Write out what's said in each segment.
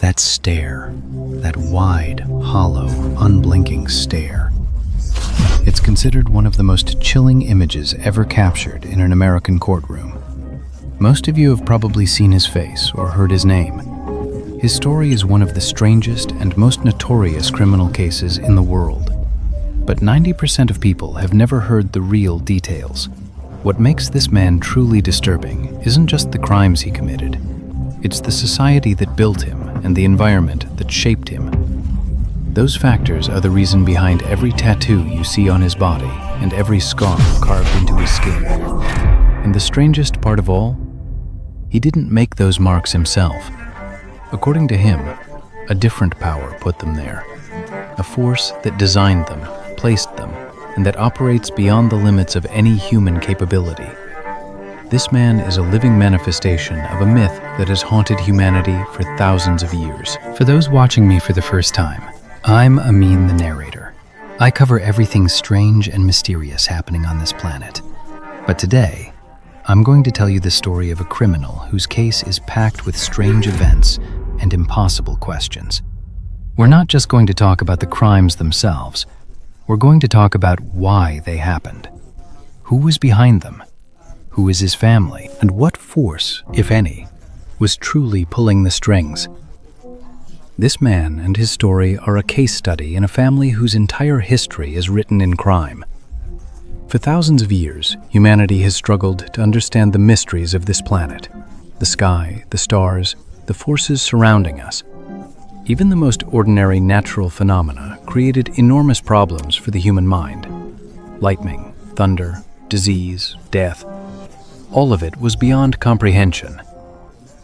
That stare, that wide, hollow, unblinking stare. It's considered one of the most chilling images ever captured in an American courtroom. Most of you have probably seen his face or heard his name. His story is one of the strangest and most notorious criminal cases in the world. But 90% of people have never heard the real details. What makes this man truly disturbing isn't just the crimes he committed. It's the society that built him and the environment that shaped him. Those factors are the reason behind every tattoo you see on his body and every scar carved into his skin. And the strangest part of all, he didn't make those marks himself. According to him, a different power put them there. A force that designed them, placed them, and that operates beyond the limits of any human capability. This man is a living manifestation of a myth that has haunted humanity for thousands of years. For those watching me for the first time, I'm Amin the narrator. I cover everything strange and mysterious happening on this planet. But today, I'm going to tell you the story of a criminal whose case is packed with strange events and impossible questions. We're not just going to talk about the crimes themselves. We're going to talk about why they happened. Who was behind them? Who is his family? And what force, if any, was truly pulling the strings? This man and his story are a case study in a family whose entire history is written in crime. For thousands of years, humanity has struggled to understand the mysteries of this planet. The sky, the stars, the forces surrounding us. Even the most ordinary natural phenomena created enormous problems for the human mind. Lightning, thunder, disease, death. All of it was beyond comprehension.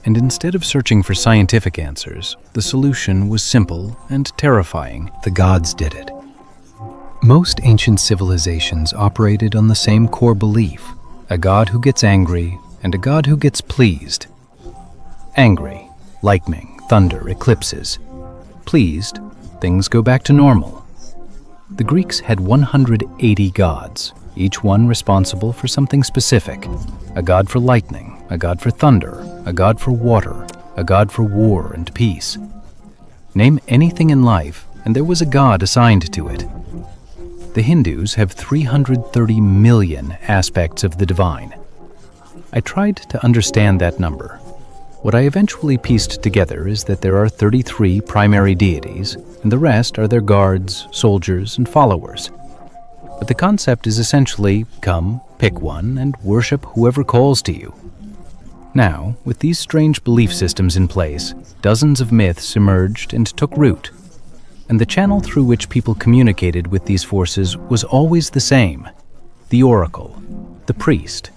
And instead of searching for scientific answers, the solution was simple and terrifying. The gods did it. Most ancient civilizations operated on the same core belief: a god who gets angry and a god who gets pleased. Angry, lightning, thunder, eclipses. Pleased, things go back to normal. The Greeks had 180 gods, each one responsible for something specific. A god for lightning, a god for thunder, a god for water, a god for war and peace. Name anything in life, and there was a god assigned to it. The Hindus have 330 million aspects of the divine. I tried to understand that number. What I eventually pieced together is that there are 33 primary deities, and the rest are their guards, soldiers, and followers. But the concept is essentially come, pick one, and worship whoever calls to you. Now, with these strange belief systems in place, dozens of myths emerged and took root. And the channel through which people communicated with these forces was always the same: the oracle, the priest,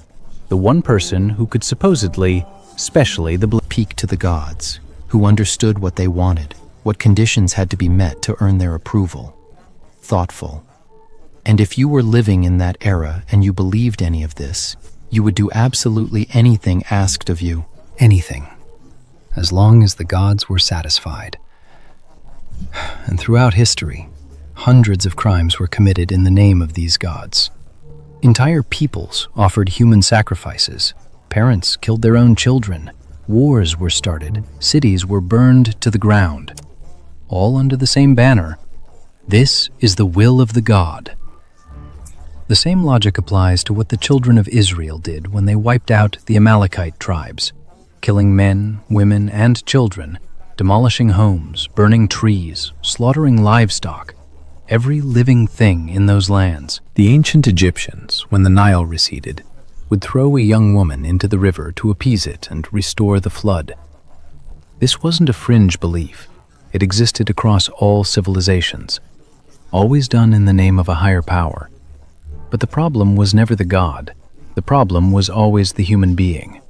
the one person who could supposedly, specially the speak to the gods, who understood what they wanted, what conditions had to be met to earn their approval. Thoughtful. And if you were living in that era and you believed any of this, you would do absolutely anything asked of you. anything, as long as the gods were satisfied. And throughout history, hundreds of crimes were committed in the name of these gods. Entire peoples offered human sacrifices. Parents killed their own children. Wars were started. Cities were burned to the ground. All under the same banner: this is the will of the god. The same logic applies to what the children of Israel did when they wiped out the Amalekite tribes, killing men, women, and children, demolishing homes, burning trees, slaughtering livestock, every living thing in those lands. The ancient Egyptians, when the Nile receded, would throw a young woman into the river to appease it and restore the flood. This wasn't a fringe belief. It existed across all civilizations, always done in the name of a higher power. But the problem was never the god. The problem was always the human being.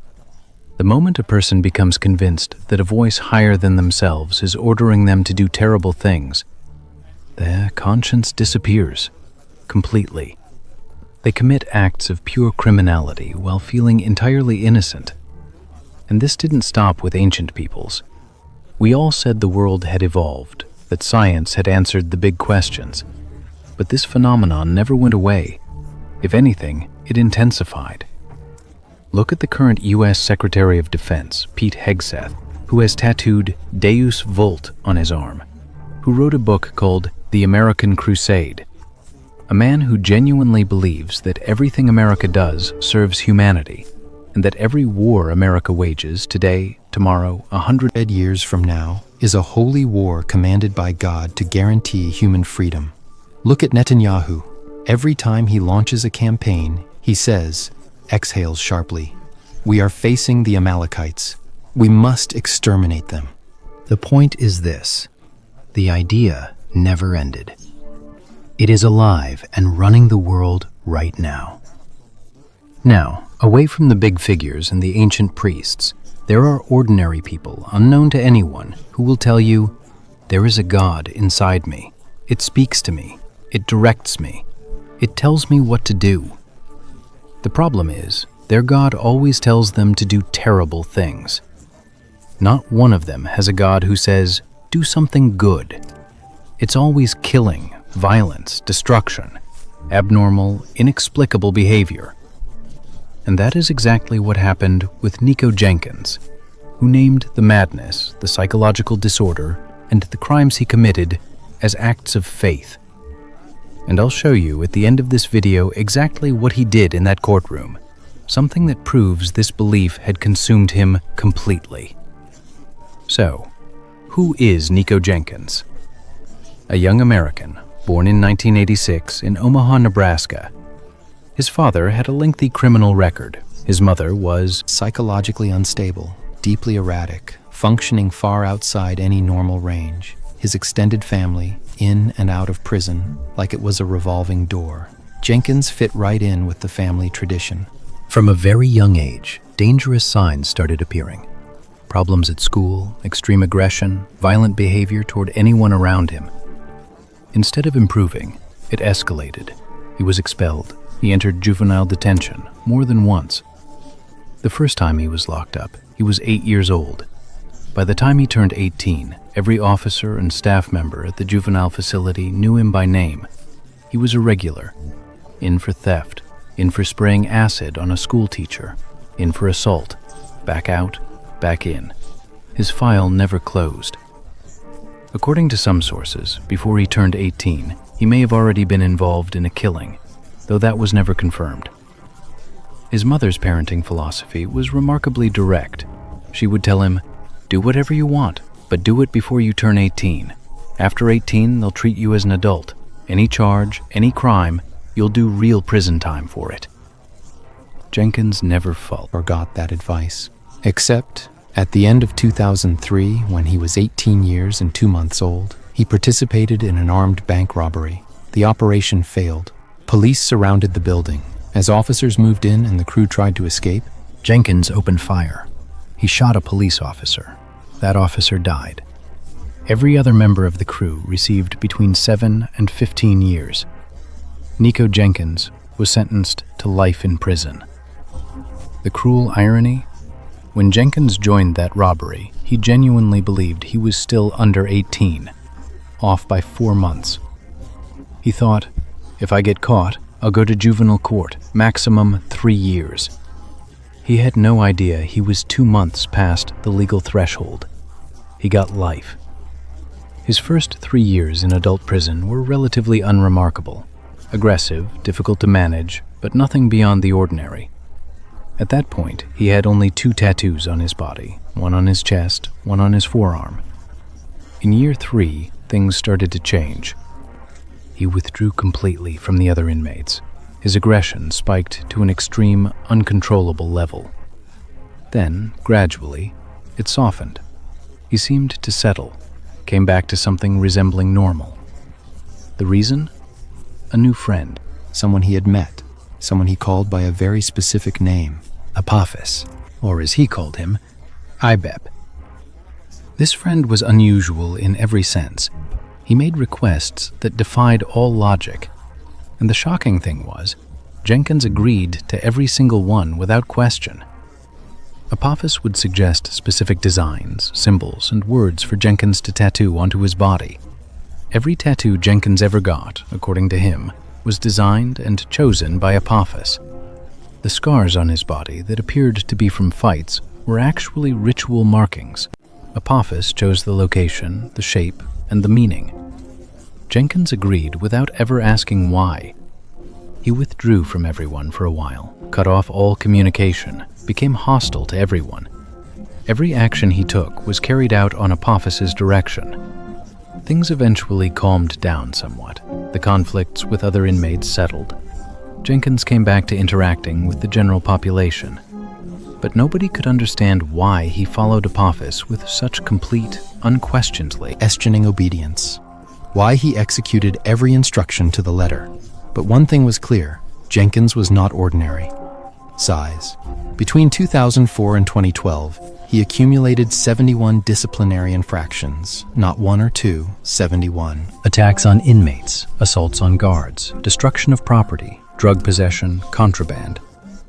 The moment a person becomes convinced that a voice higher than themselves is ordering them to do terrible things, their conscience disappears completely. They commit acts of pure criminality while feeling entirely innocent. And this didn't stop with ancient peoples. We all said the world had evolved, that science had answered the big questions. But this phenomenon never went away. If anything, it intensified. Look at the current U.S. Secretary of Defense, Pete Hegseth. who has tattooed Deus Vult on his arm, who wrote a book called The American Crusade. A man who genuinely believes that everything America does serves humanity, and that every war America wages today, tomorrow, 100 years from now is a holy war commanded by God to guarantee human freedom. Look at Netanyahu. Every time he launches a campaign, he says, exhales sharply, "We are facing the Amalekites. We must exterminate them." The point is this: the idea never ended. It is alive and running the world right now. Now, away from the big figures and the ancient priests, there are ordinary people, unknown to anyone, who will tell you, there is a God inside me. It speaks to me. It directs me. It tells me what to do. The problem is, their God always tells them to do terrible things. Not one of them has a God who says, do something good. It's always killing, violence, destruction, abnormal, inexplicable behavior. And that is exactly what happened with Nico Jenkins, who named the madness, the psychological disorder, and the crimes he committed as acts of faith. And I'll show you at the end of this video exactly what he did in that courtroom, something that proves this belief had consumed him completely. So, who is Nico Jenkins? A young American, born in 1986 in Omaha, Nebraska. His father had a lengthy criminal record. His mother was psychologically unstable, deeply erratic, functioning far outside any normal range. His extended family, in and out of prison, like it was a revolving door. Jenkins fit right in with the family tradition. From a very young age, dangerous signs started appearing. Problems at school, extreme aggression, violent behavior toward anyone around him. Instead of improving, it escalated. He was expelled. He entered juvenile detention more than once. The first time he was locked up, he was 8 years old. By the time he turned 18, every officer and staff member at the juvenile facility knew him by name. He was a regular, in for theft, in for spraying acid on a school teacher, in for assault, back out, back in. His file never closed. According to some sources, before he turned 18, he may have already been involved in a killing, though that was never confirmed. His mother's parenting philosophy was remarkably direct. She would tell him, do whatever you want, but do it before you turn 18. After 18, they'll treat you as an adult. Any charge, any crime, you'll do real prison time for it. Jenkins never forgot that advice. Except, at the end of 2003, when he was 18 years and 2 months old, he participated in an armed bank robbery. The operation failed. Police surrounded the building. As officers moved in and the crew tried to escape, Jenkins opened fire. He shot a police officer. That officer died. Every other member of the crew received between 7 and 15 years. Nico Jenkins was sentenced to life in prison. The cruel irony? When Jenkins joined that robbery, he genuinely believed he was still under 18, off by 4 months. He thought, if I get caught, I'll go to juvenile court, maximum 3 years. He had no idea he was 2 months past the legal threshold. He got life. His first 3 years in adult prison were relatively unremarkable. Aggressive, difficult to manage, but nothing beyond the ordinary. At that point, he had only 2 tattoos on his body, one on his chest, one on his forearm. In year 3, things started to change. He withdrew completely from the other inmates. His aggression spiked to an extreme, uncontrollable level. Then, gradually, it softened. He seemed to settle, came back to something resembling normal. The reason? A new friend. Someone he had met, someone he called by a very specific name. Apophis, or as he called him, Ibeb. This friend was unusual in every sense. He made requests that defied all logic. And the shocking thing was, Jenkins agreed to every single one without question. Apophis would suggest specific designs, symbols, and words for Jenkins to tattoo onto his body. Every tattoo Jenkins ever got, according to him, was designed and chosen by Apophis. The scars on his body that appeared to be from fights were actually ritual markings. Apophis chose the location, the shape, and the meaning. Jenkins agreed without ever asking why. He withdrew from everyone for a while, cut off all communication, became hostile to everyone. Every action he took was carried out on Apophis's direction. Things eventually calmed down somewhat. The conflicts with other inmates settled. Jenkins came back to interacting with the general population. But nobody could understand why he followed Apophis with such complete, unquestionedly questioning obedience. Why he executed every instruction to the letter. But one thing was clear, Jenkins was not ordinary. Size. Between 2004 and 2012, he accumulated 71 disciplinary infractions, not one or two, 71. Attacks on inmates, assaults on guards, destruction of property, drug possession, contraband,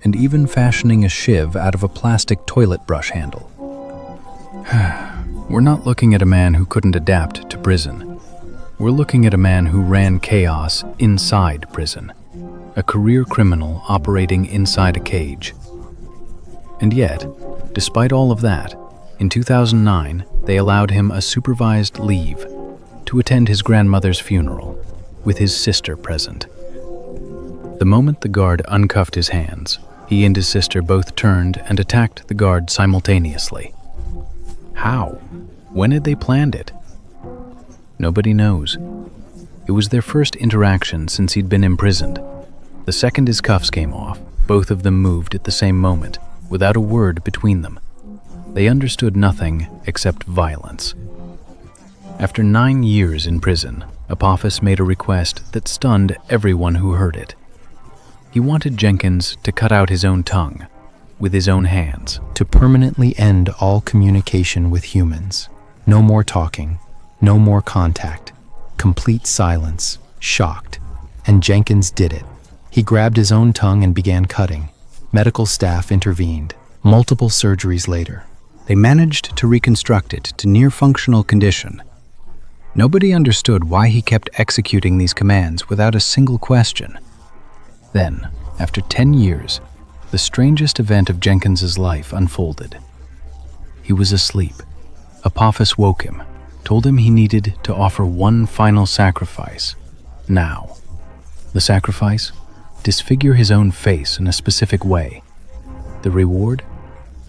and even fashioning a shiv out of a plastic toilet brush handle. We're not looking at a man who couldn't adapt to prison. We're looking at a man who ran chaos inside prison, a career criminal operating inside a cage. And yet, despite all of that, in 2009, they allowed him a supervised leave to attend his grandmother's funeral, with his sister present. The moment the guard uncuffed his hands, he and his sister both turned and attacked the guard simultaneously. How? When had they planned it? Nobody knows. It was their first interaction since he'd been imprisoned. The second his cuffs came off, both of them moved at the same moment, without a word between them. They understood nothing except violence. After 9 years in prison, Apophis made a request that stunned everyone who heard it. He wanted Jenkins to cut out his own tongue with his own hands. To permanently end all communication with humans. No more talking. No more contact. Complete silence. Shocked. And Jenkins did it. He grabbed his own tongue and began cutting. Medical staff intervened. Multiple surgeries later, They managed to reconstruct it to near-functional condition. Nobody understood why he kept executing these commands without a single question. Then, after 10 years, the strangest event of Jenkins's life unfolded. He was asleep. Apophis woke him, told him he needed to offer one final sacrifice. Now. The sacrifice? Disfigure his own face in a specific way. The reward?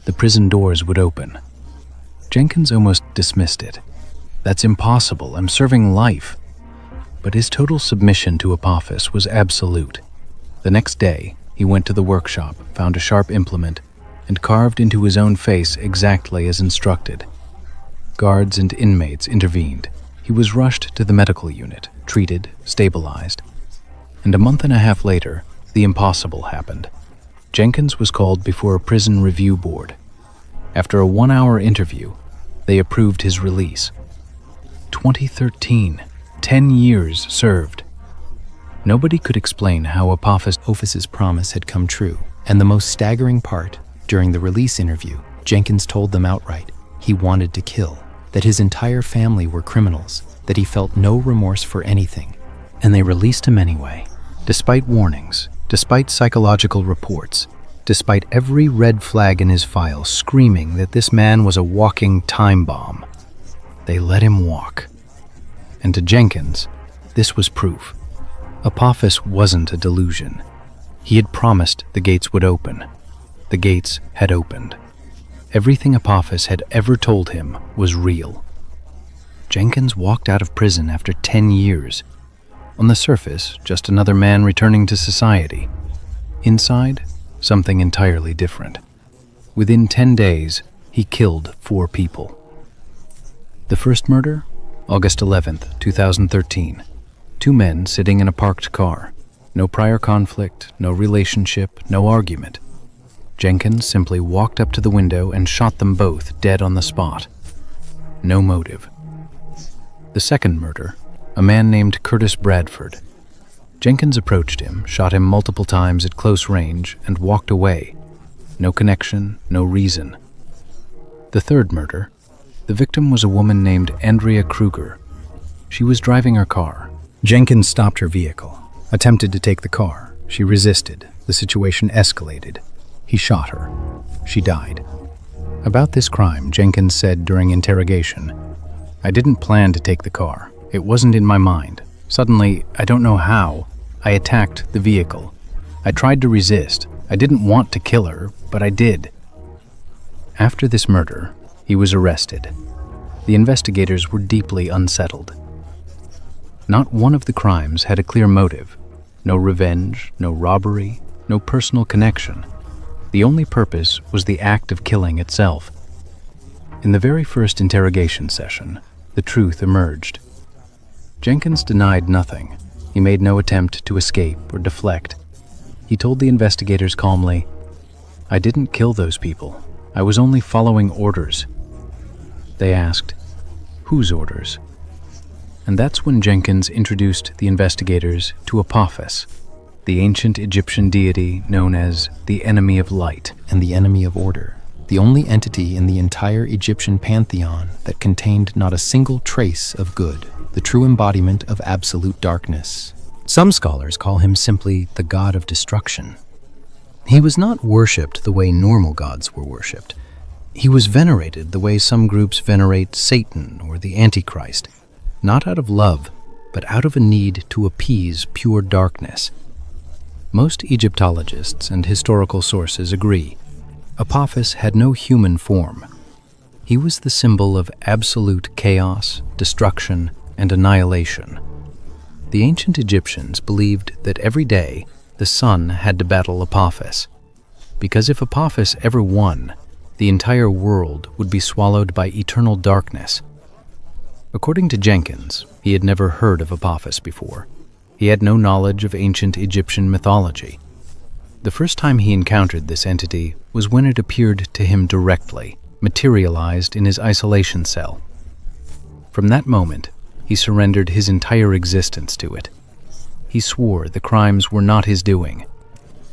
The prison doors would open. Jenkins almost dismissed it. That's impossible, I'm serving life. But his total submission to Apophis was absolute. The next day, he went to the workshop, found a sharp implement, and carved into his own face exactly as instructed. Guards and inmates intervened. He was rushed to the medical unit, treated, stabilized. And a month and a half later, the impossible happened. Jenkins was called before a prison review board. After a 1-hour interview, they approved his release. 2013, 10 years served. Nobody could explain how Apophis's promise had come true. And the most staggering part, during the release interview, Jenkins told them outright he wanted to kill, that his entire family were criminals, that he felt no remorse for anything. And they released him anyway, despite warnings, despite psychological reports, despite every red flag in his file screaming that this man was a walking time bomb. They let him walk. And to Jenkins, this was proof. Apophis wasn't a delusion. He had promised the gates would open. The gates had opened. Everything Apophis had ever told him was real. Jenkins walked out of prison after 10 years. On the surface, just another man returning to society. Inside, something entirely different. Within 10 days, he killed 4 people. The first murder? August 11th, 2013. 2 men sitting in a parked car. No prior conflict, no relationship, no argument. Jenkins simply walked up to the window and shot them both dead on the spot. No motive. The second murder, a man named Curtis Bradford. Jenkins approached him, shot him multiple times at close range, and walked away. No connection, no reason. The third murder, the victim was a woman named Andrea Kruger. She was driving her car. Jenkins stopped her vehicle, attempted to take the car. She resisted. The situation escalated. He shot her. She died. About this crime, Jenkins said during interrogation, "I didn't plan to take the car. It wasn't in my mind. Suddenly, I don't know how, I attacked the vehicle. I tried to resist. I didn't want to kill her, but I did." After this murder, he was arrested. The investigators were deeply unsettled. Not one of the crimes had a clear motive. No revenge, no robbery, no personal connection. The only purpose was the act of killing itself. In the very first interrogation session, the truth emerged. Jenkins denied nothing. He made no attempt to escape or deflect. He told the investigators calmly, "I didn't kill those people. I was only following orders." They asked, "Whose orders?" And that's when Jenkins introduced the investigators to Apophis, the ancient Egyptian deity known as the enemy of light And the enemy of order, the only entity in the entire Egyptian pantheon that contained not a single trace of good, the true embodiment of absolute darkness. Some scholars call him simply the god of destruction. He was not worshipped the way normal gods were worshipped. He was venerated the way some groups venerate Satan or the Antichrist, not out of love, but out of a need to appease pure darkness. Most Egyptologists and historical sources agree. Apophis had no human form. He was the symbol of absolute chaos, destruction, and annihilation. The ancient Egyptians believed that every day the sun had to battle Apophis, because if Apophis ever won, the entire world would be swallowed by eternal darkness. According to Jenkins, he had never heard of Apophis before. He had no knowledge of ancient Egyptian mythology. The first time he encountered this entity was when it appeared to him directly, materialized in his isolation cell. From that moment, he surrendered his entire existence to it. He swore the crimes were not his doing.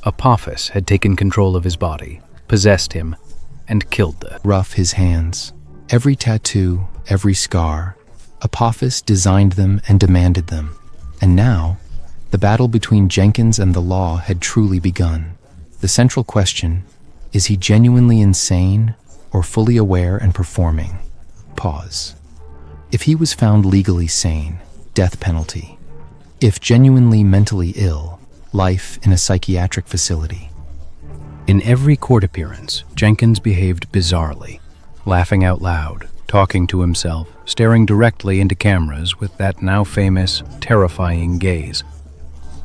Apophis had taken control of his body, possessed him, and killed the Rough his hands, every tattoo, every scar. Apophis designed them and demanded them. And now, the battle between Jenkins and the law had truly begun. The central question, is he genuinely insane or fully aware and performing? Pause. If he was found legally sane, death penalty. If genuinely mentally ill, life in a psychiatric facility. In every court appearance, Jenkins behaved bizarrely, laughing out loud, talking to himself, staring directly into cameras with that now famous, terrifying gaze.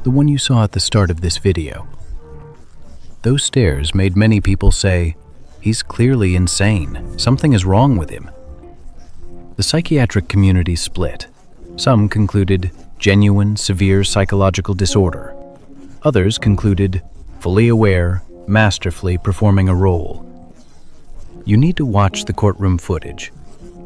The one you saw at the start of this video. Those stares made many people say, "He's clearly insane. Something is wrong with him." The psychiatric community split. Some concluded genuine, severe psychological disorder. Others concluded fully aware, masterfully performing a role. You need to watch the courtroom footage.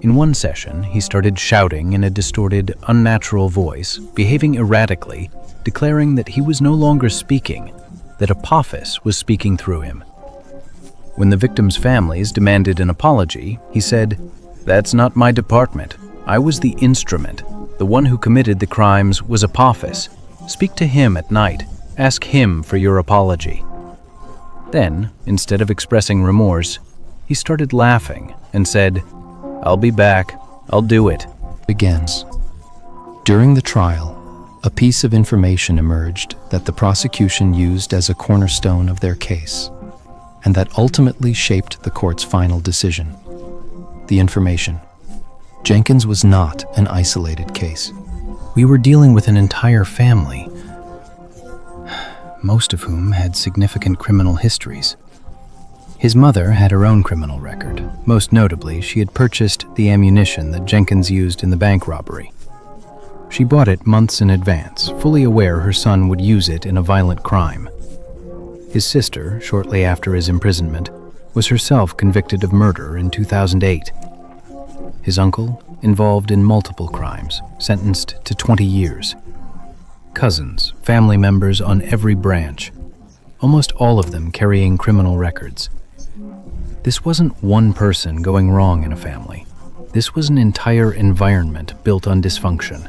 In one session, he started shouting in a distorted, unnatural voice, behaving erratically, declaring that he was no longer speaking, that Apophis was speaking through him. When the victims' families demanded an apology, he said, "That's not my department. I was the instrument. The one who committed the crimes was Apophis. Speak to him at night. Ask him for your apology." Then, instead of expressing remorse, he started laughing and said, "I'll be back. I'll do it." Begins. During the trial, a piece of information emerged that the prosecution used as a cornerstone of their case, and that ultimately shaped the court's final decision. The information. Jenkins was not an isolated case. We were dealing with an entire family, most of whom had significant criminal histories. His mother had her own criminal record. Most notably, she had purchased the ammunition that Jenkins used in the bank robbery. She bought it months in advance, fully aware her son would use it in a violent crime. His sister, shortly after his imprisonment, was herself convicted of murder in 2008. His uncle, involved in multiple crimes, sentenced to 20 years. Cousins, family members on every branch, almost all of them carrying criminal records. This wasn't one person going wrong in a family. This was an entire environment built on dysfunction.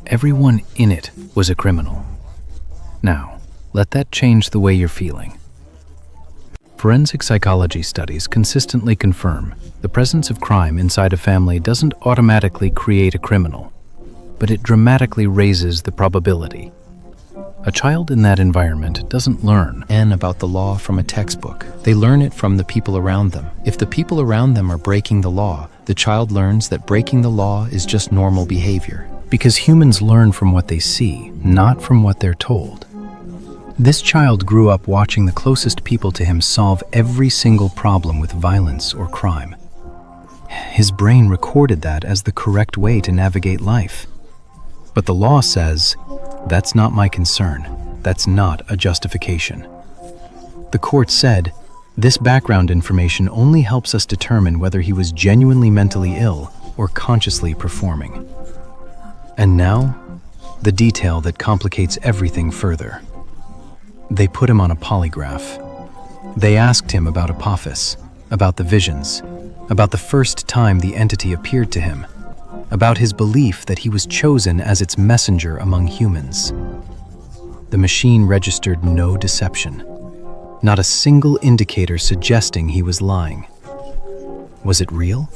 Everyone in it was a criminal. Now, let that change the way you're feeling. Forensic psychology studies consistently confirm the presence of crime inside a family doesn't automatically create a criminal, but it dramatically raises the probability. A child in that environment doesn't learn About the law from a textbook. They learn it from the people around them. If the people around them are breaking the law, the child learns that breaking the law is just normal behavior. because humans learn from what they see, not from what they're told. This child grew up watching the closest people to him solve every single problem with violence or crime. His brain recorded that as the correct way to navigate life. But the law says, that's not my concern. That's not a justification. The court said, this background information only helps us determine whether he was genuinely mentally ill or consciously performing. And now, the detail that complicates everything further. They put him on a polygraph. They asked him about Apophis, about the visions, about the first time the entity appeared to him, about his belief that he was chosen as its messenger among humans. The machine registered no deception, not a single indicator suggesting he was lying. Was it real?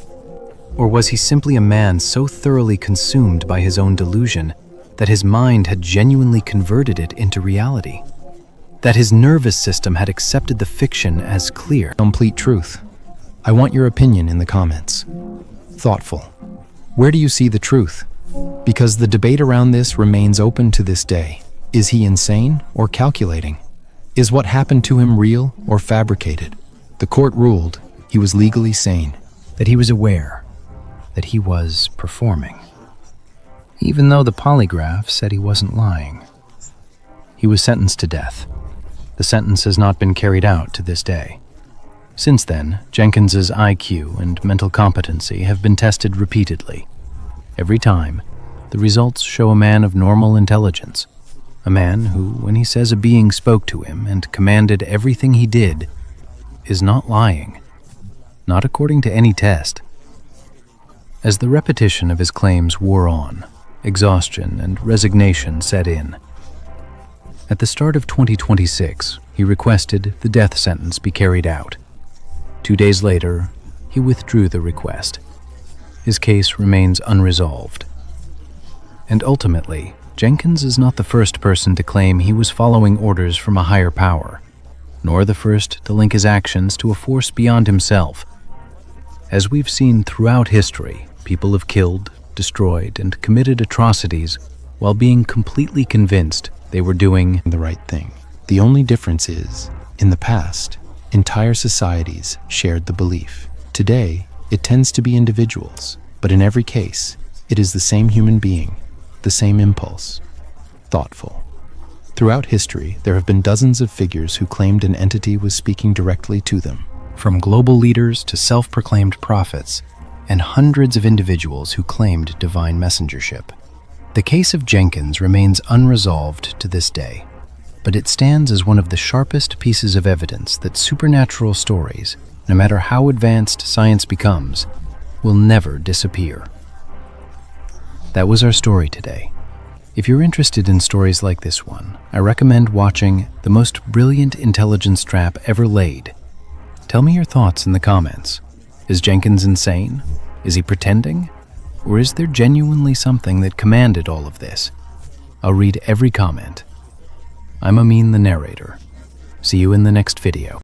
Or was he simply a man so thoroughly consumed by his own delusion that his mind had genuinely converted it into reality? That his nervous system had accepted the fiction as clear? Complete truth. I want your opinion in the comments. Thoughtful. Where do you see the truth? Because the debate around this remains open to this day. Is he insane or calculating? Is what happened to him real or fabricated? The court ruled he was legally sane. That he was aware, that he was performing. Even though the polygraph said he wasn't lying. He was sentenced to death. The sentence has not been carried out to this day. Since then, Jenkins's IQ and mental competency have been tested repeatedly. Every time, the results show a man of normal intelligence, a man who, when he says a being spoke to him and commanded everything he did, is not lying, not according to any test. As the repetition of his claims wore on, exhaustion and resignation set in. At the start of 2026, he requested the death sentence be carried out. 2 days later, he withdrew the request. His case remains unresolved. And ultimately, Jenkins is not the first person to claim he was following orders from a higher power, nor the first to link his actions to a force beyond himself. As we've seen throughout history, people have killed, destroyed, and committed atrocities while being completely convinced they were doing The right thing. The only difference is, in the past, entire societies shared the belief. Today, it tends to be individuals, but in every case, it is the same human being, the same impulse. Thoughtful. Throughout history, there have been dozens of figures who claimed an entity was speaking directly to them. from global leaders to self-proclaimed prophets, and hundreds of individuals who claimed divine messengership. The case of Jenkins remains unresolved to this day, but it stands as one of the sharpest pieces of evidence that supernatural stories, no matter how advanced science becomes, will never disappear. That was our story today. If you're interested in stories like this one, I recommend watching The Most Brilliant Intelligence Trap Ever Laid. Tell me your thoughts in the comments. Is Jenkins insane? Is he pretending? Or is there genuinely something that commanded all of this? I'll read every comment. I'm Amin, the narrator. See you in the next video.